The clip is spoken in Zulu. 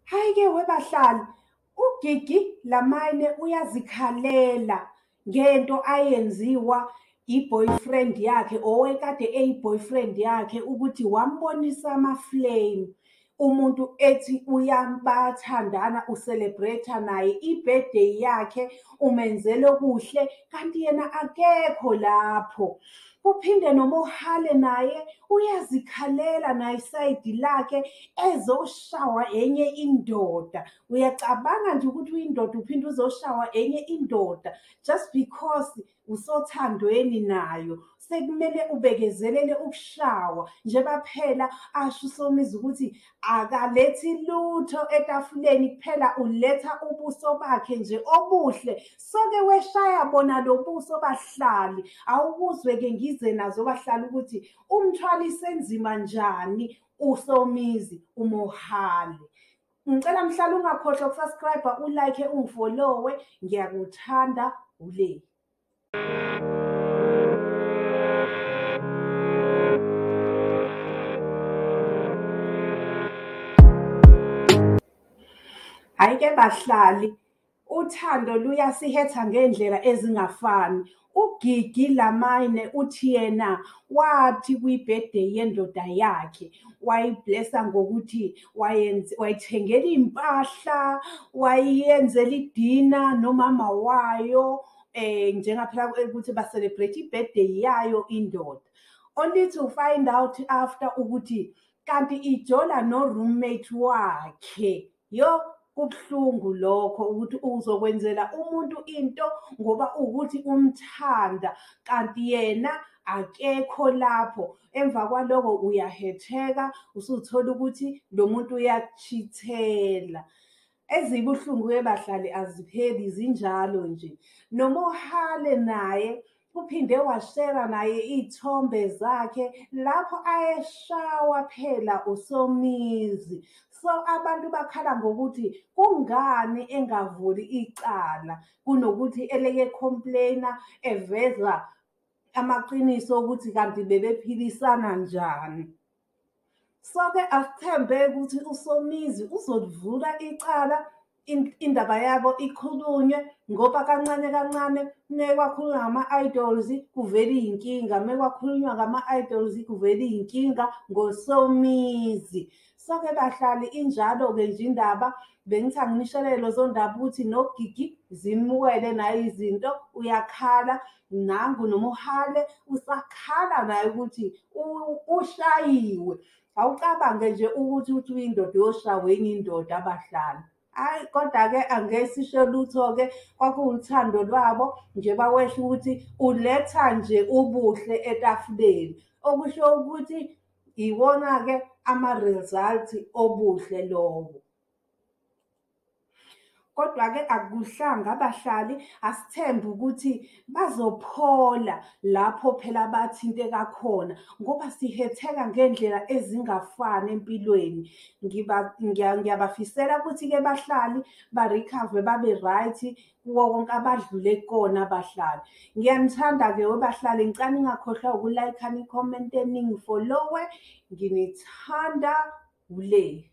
Hayi-ke webahlali, uGigi Lameyne uyazikhalela ngento ayenziwa i-boyfriend yakhe owekade eyi-boyfriend yakhe ukuthi wambonisa ama-flame. Umuntu ethi bayathandana, ucelebrate naye i-birthday yakhe, umenzele okuhle kanti yena akekho lapho. Kuphinde noMohale naye uyazikhalela naye isayidi lakhe ezoshawa enye indoda. Uyacabanga nje ukuthi uyindoda uphinde uzoshawa enye indoda just because usothandweni nayo. Sekumele ubekezelele ukushawa njengoba phela asho uSomizi ukuthi akalethi lutho etafuleni, kuphela uletha ubuso bakhe nje obuhle. Soke weshaya bona lobuso bahlali, awukuzwe-ke ngize nazo bahlali ukuthi umthwalise enzima njani uSomizi uMohale. Ngicela mhlali ungakhohlwa ukusubscribe, ulike, ungifollowe. Ngiyakuthanda, ule. Hayi-ke bahlali, uthando luyasihetha ngendlela ezingafani. UGigi Lameyne uthi yena wathi kwi-birthday yendoda yakhe wayiblessa ngokuthi wayithengela iy'mpahla, wayiyenzela idina nomama wayo, njengaphela ukuthi ba-celebrate i-birthday yayo indoda. Only to find out after ukuthi kanti ijola no-roommate wakhe. Yo, kubuhlungu lokho ukuthi uzokwenzela umuntu into ngoba ukuthi umthanda kanti yena akekho lapho. Emva kwaloko uyahetheka, usuthola ukuthi lo muntu uyachithela. Ezibuhlungu-ke bahlali azipheli, zinjalo nje. NOMOHALE naye uphinde washera naye iy'thombe zakhe lapho ayeshawa phela uSomizi. So abantu bakhala ngokuthi kungani engavuli icala kunokuthi eleke complainer eveza amaqiniso ukuthi kanti bebephilisana njani. So-ke asithembe ukuthi uSomizi uzolivula icala, indaba yabo ikhulunywe, ngoba kancane kancane mekwakhulunywa ngama-idols kuvela iy'nkinga, mekwakhulunywa ngama-idols kuvela iy'nkinga ngoSomizi. So-ke bahlali injalo-ke nje indaba. Bengithi anginishelele lezo ndaba ukuthi noGigi zimuwele naye izinto, uyakhala. Nangu noMohale usakhala naye ukuthi ushayiwe. Awucabange nje ukuthi uyindoda uyoshawa enye indoda abahlali. Hayi, kodwa-ke angeke sisho lutho-ke, kwakuwuthando lwabo nje bawesho ukuthi uletha nje ubuhle etafuleni, okusho ukuthi iwona-ke ama-result obuhle lobo. Kodwa-ke akukuhlanga abahlali, asithembe ukuthi bazophola lapho phela bathinteka khona ngoba sihetheka ngendlela ezingafani empilweni. Ngiyabafisela ukuthi-ke bahlali ba-recover babe right kuwo wonke abadlule kona abahlali. Ngiyanithanda-ke webahlali, ngicela ningakhohlwa ukulayikha, nikhommente, ningifollowe. Nginithanda, ule.